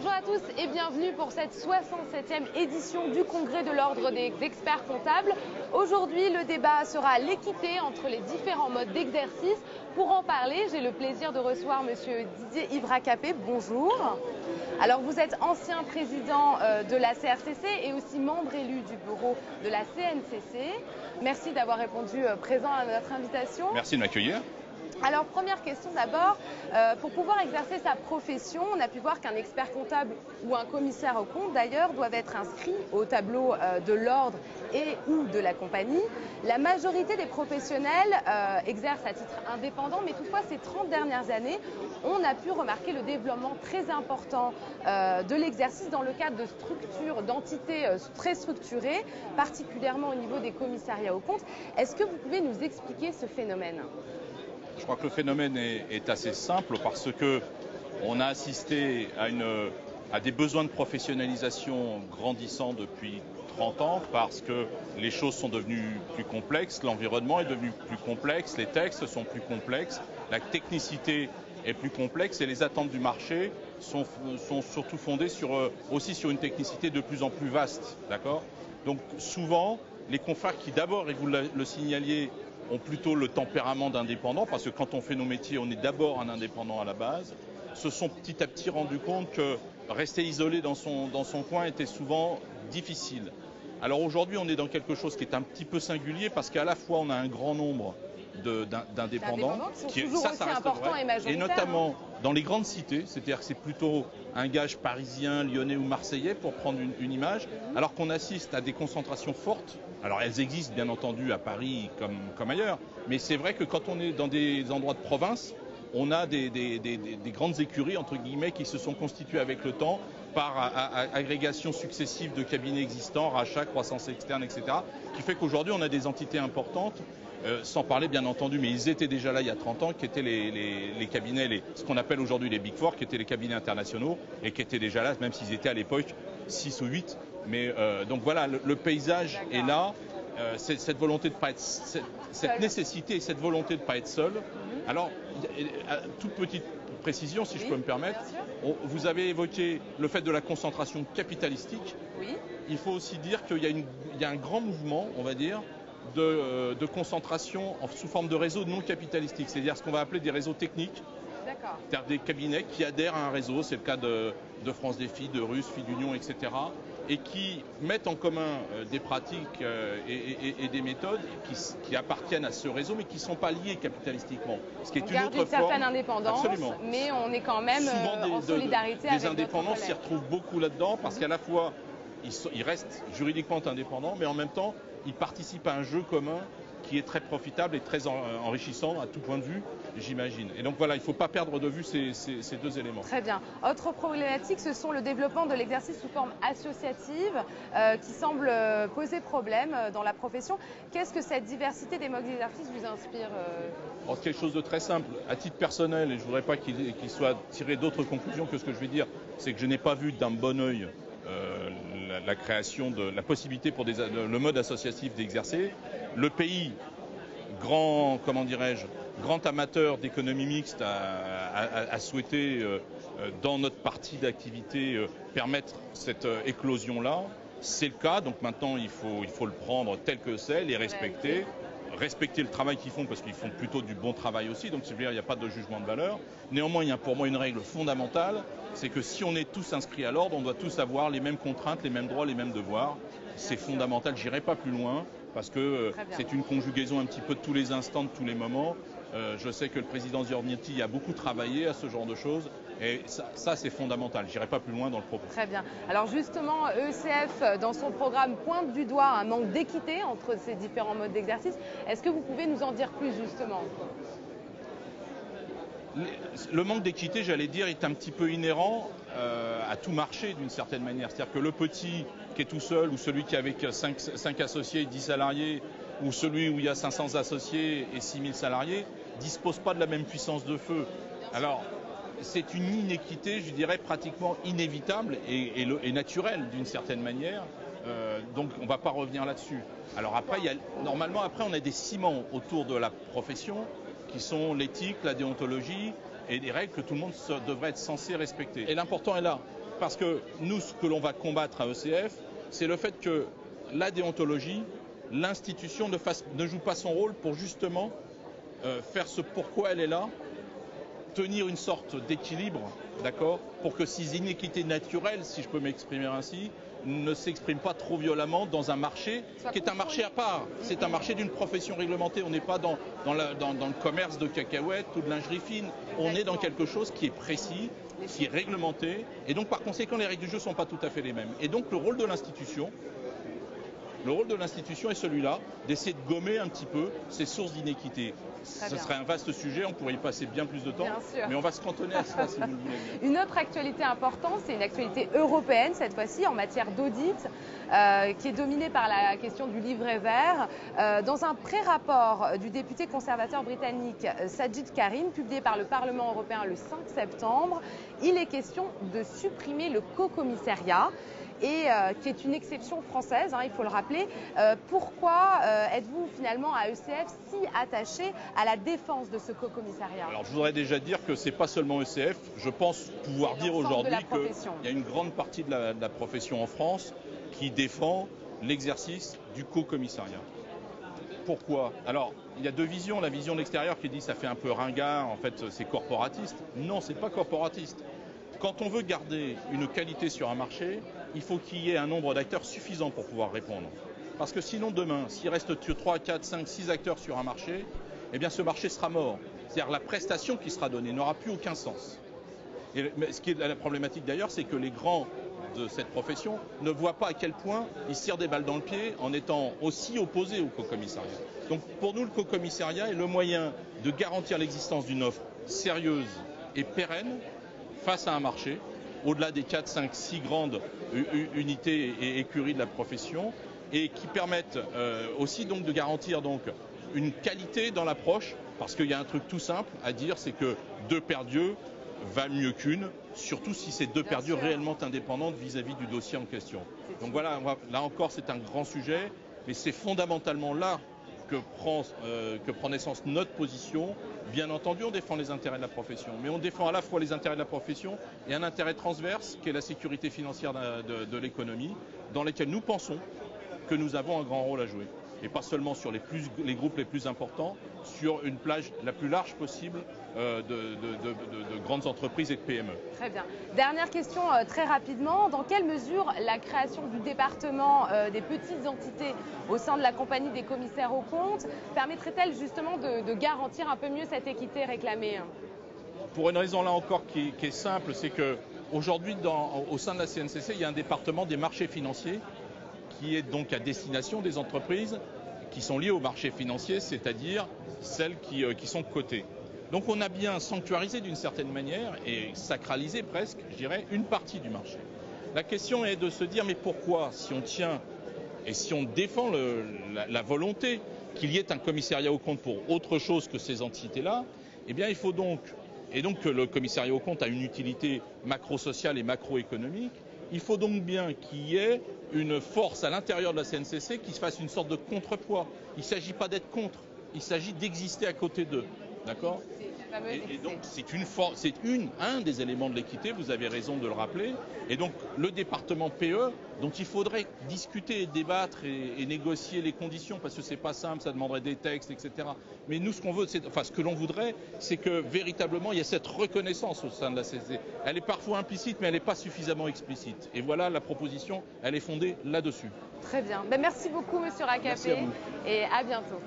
Bonjour à tous et bienvenue pour cette 67e édition du Congrès de l'Ordre des experts comptables. Aujourd'hui, le débat sera l'équité entre les différents modes d'exercice. Pour en parler, j'ai le plaisir de recevoir Monsieur Didier Ivracapé. Bonjour. Alors, vous êtes ancien président de la CRCC et aussi membre élu du bureau de la CNCC. Merci d'avoir répondu présent à notre invitation. Merci de m'accueillir. Alors, première question d'abord, pour pouvoir exercer sa profession, on a pu voir qu'un expert comptable ou un commissaire aux comptes d'ailleurs doivent être inscrits au tableau de l'ordre et ou de la compagnie. La majorité des professionnels exercent à titre indépendant, mais toutefois ces 30 dernières années, on a pu remarquer le développement très important de l'exercice dans le cadre de structures, d'entités très structurées, particulièrement au niveau des commissariats aux comptes. Est-ce que vous pouvez nous expliquer ce phénomène ? Je crois que le phénomène est assez simple parce que on a assisté à des besoins de professionnalisation grandissants depuis 30 ans parce que les choses sont devenues plus complexes, l'environnement est devenu plus complexe, les textes sont plus complexes, la technicité est plus complexe et les attentes du marché sont surtout fondées aussi sur une technicité de plus en plus vaste. D'accord ? Donc souvent, les confrères qui d'abord, et vous le signaliez, ont plutôt le tempérament d'indépendant, parce que quand on fait nos métiers, on est d'abord un indépendant à la base, se sont petit à petit rendus compte que rester isolé dans son coin était souvent difficile. Alors aujourd'hui, on est dans quelque chose qui est un petit peu singulier, parce qu'à la fois, on a un grand nombre d'indépendants, ça reste important vrai, et majoritaire. Et notamment dans les grandes cités, c'est-à-dire que c'est plutôt un gage parisien, lyonnais ou marseillais pour prendre une image, alors qu'on assiste à des concentrations fortes. Alors elles existent bien entendu à Paris comme ailleurs, mais c'est vrai que quand on est dans des endroits de province, on a des grandes écuries entre guillemets qui se sont constituées avec le temps par agrégation successive de cabinets existants, rachats, croissance externe, etc. qui fait qu'aujourd'hui on a des entités importantes. Sans parler bien entendu, mais ils étaient déjà là il y a 30 ans, qui étaient les cabinets, ce qu'on appelle aujourd'hui les Big Four, qui étaient les cabinets internationaux, et qui étaient déjà là, même s'ils étaient à l'époque 6 ou 8. Mais donc voilà, le paysage est là, cette volonté de pas être, cette nécessité et cette volonté de ne pas être seul. Alors, toute petite précision, si je peux me permettre, vous avez évoqué le fait de la concentration capitalistique. Oui. Il faut aussi dire qu'il y a un grand mouvement, on va dire, de concentration sous forme de réseaux non capitalistiques, c'est-à-dire ce qu'on va appeler des réseaux techniques, c'est-à-dire des cabinets qui adhèrent à un réseau, c'est le cas de France Défi, de Russe, Fidunion, etc., et qui mettent en commun des pratiques et des méthodes qui appartiennent à ce réseau, mais qui ne sont pas liés capitalistiquement. Ce qui est une autre forme. Certaine indépendance, absolument. Mais on est quand même en solidarité avec les indépendants s'y retrouvent beaucoup là-dedans, parce qu'à la fois, ils restent juridiquement indépendants, mais en même temps, ils participent à un jeu commun qui est très profitable et très enrichissant à tout point de vue, j'imagine. Et donc voilà, il ne faut pas perdre de vue ces deux éléments. Très bien. Autre problématique, ce sont le développement de l'exercice sous forme associative qui semble poser problème dans la profession. Qu'est-ce que cette diversité des modes d'exercice vous inspire C'est quelque chose de très simple. À titre personnel, et je ne voudrais pas qu'il soit tiré d'autres conclusions que ce que je vais dire, c'est que je n'ai pas vu d'un bon œil la création de la possibilité pour le mode associatif d'exercer. Le pays, grand amateur d'économie mixte, a souhaité, dans notre partie d'activité, permettre cette éclosion-là. C'est le cas, donc maintenant il faut le prendre tel que c'est, les respecter. Respecter le travail qu'ils font, parce qu'ils font plutôt du bon travail aussi, donc c'est-à-dire il n'y a pas de jugement de valeur. Néanmoins, il y a pour moi une règle fondamentale, c'est que si on est tous inscrits à l'ordre, on doit tous avoir les mêmes contraintes, les mêmes droits, les mêmes devoirs. C'est fondamental, j'irai pas plus loin, parce que c'est une conjugaison un petit peu de tous les instants, de tous les moments. Je sais que le président Giorgetti a beaucoup travaillé à ce genre de choses, et ça c'est fondamental. J'irai pas plus loin dans le propos. Très bien. Alors justement, ECF, dans son programme, pointe du doigt un manque d'équité entre ces différents modes d'exercice. Est-ce que vous pouvez nous en dire plus justement ? Le manque d'équité, j'allais dire, est un petit peu inhérent à tout marché d'une certaine manière. C'est-à-dire que le petit qui est tout seul, ou celui qui est avec 5 associés et 10 salariés, ou celui où il y a 500 associés et 6000 salariés, ne dispose pas de la même puissance de feu. Alors, c'est une inéquité, je dirais, pratiquement inévitable et naturelle d'une certaine manière. Donc on ne va pas revenir là-dessus. Alors après, normalement, on a des ciments autour de la profession qui sont l'éthique, la déontologie et des règles que tout le monde devrait être censé respecter. Et l'important est là. parce que nous, ce que l'on va combattre à ECF, c'est le fait que la déontologie, l'institution ne joue pas son rôle pour justement faire ce pourquoi elle est là, tenir une sorte d'équilibre, d'accord, pour que ces inéquités naturelles, si je peux m'exprimer ainsi, ne s'expriment pas trop violemment dans un marché qui est un marché à part. C'est un marché d'une profession réglementée. On n'est pas dans le commerce de cacahuètes ou de lingerie fine. On est dans quelque chose qui est précis, qui est réglementé. Et donc, par conséquent, les règles du jeu ne sont pas tout à fait les mêmes. Et donc, le rôle de l'institution est celui-là, d'essayer de gommer un petit peu ces sources d'inéquité. Ce serait un vaste sujet, on pourrait y passer bien plus de temps, mais on va se cantonner à cela si vous le voulez bien. Une autre actualité importante, c'est une actualité européenne cette fois-ci en matière d'audit, qui est dominée par la question du livret vert. Dans un pré-rapport du député conservateur britannique Sajid Karim, publié par le Parlement européen le 5 septembre, il est question de supprimer le co-commissariat. Et qui est une exception française, il faut le rappeler. Pourquoi êtes-vous finalement à ECF si attaché à la défense de ce co-commissariat? Alors je voudrais déjà dire que ce n'est pas seulement ECF, je pense pouvoir dire aujourd'hui qu'il y a une grande partie de la profession en France qui défend l'exercice du co-commissariat. Pourquoi? Alors, il y a deux visions. La vision de l'extérieur qui dit ça fait un peu ringard, en fait c'est corporatiste. Non, c'est pas corporatiste. Quand on veut garder une qualité sur un marché, il faut qu'il y ait un nombre d'acteurs suffisant pour pouvoir répondre. Parce que sinon, demain, s'il reste 3, 4, 5, 6 acteurs sur un marché, eh bien ce marché sera mort. C'est-à-dire la prestation qui sera donnée n'aura plus aucun sens. Et ce qui est la problématique d'ailleurs, c'est que les grands de cette profession ne voient pas à quel point ils se tirent des balles dans le pied en étant aussi opposés au co-commissariat. Donc pour nous, le co-commissariat est le moyen de garantir l'existence d'une offre sérieuse et pérenne face à un marché, au-delà des 4, 5, 6 grandes unités et écuries de la profession, et qui permettent aussi donc de garantir donc une qualité dans l'approche, parce qu'il y a un truc tout simple à dire, c'est que deux paires d'yeux valent mieux qu'une, surtout si ces deux paires d'yeux réellement indépendantes vis-à-vis du dossier en question. Donc voilà, là encore c'est un grand sujet, mais c'est fondamentalement là que prend naissance notre position. Bien entendu, on défend les intérêts de la profession, mais on défend à la fois les intérêts de la profession et un intérêt transverse qui est la sécurité financière de l'économie, dans lesquels nous pensons que nous avons un grand rôle à jouer. Et pas seulement sur les groupes les plus importants, sur une plage la plus large possible de grandes entreprises et de PME. Très bien. Dernière question très rapidement. Dans quelle mesure la création du département des petites entités au sein de la compagnie des commissaires aux comptes permettrait-elle justement de garantir un peu mieux cette équité réclamée? Pour une raison là encore qui est simple, c'est qu'aujourd'hui au sein de la CNCC, il y a un département des marchés financiers qui est donc à destination des entreprises qui sont liées au marché financier, c'est-à-dire celles qui sont cotées. Donc on a bien sanctuarisé d'une certaine manière et sacralisé presque, je dirais, une partie du marché. La question est de se dire, mais pourquoi, si on tient et si on défend la volonté qu'il y ait un commissariat aux comptes pour autre chose que ces entités-là, eh bien il faut donc, et donc que le commissariat aux comptes a une utilité macro-sociale et macroéconomique, il faut donc bien qu'il y ait une force à l'intérieur de la CNCC qui se fasse une sorte de contrepoids. Il ne s'agit pas d'être contre, il s'agit d'exister à côté d'eux. D'accord ? Et donc c'est un des éléments de l'équité, vous avez raison de le rappeler. Et donc le département PE, dont il faudrait discuter et débattre et négocier les conditions, parce que c'est pas simple, ça demanderait des textes, etc. Mais nous, ce que l'on voudrait, c'est que véritablement il y ait cette reconnaissance au sein de la CNCC. Elle est parfois implicite, mais elle n'est pas suffisamment explicite. Et voilà, la proposition, elle est fondée là-dessus. Très bien. Merci beaucoup, Monsieur Racapé, et à bientôt.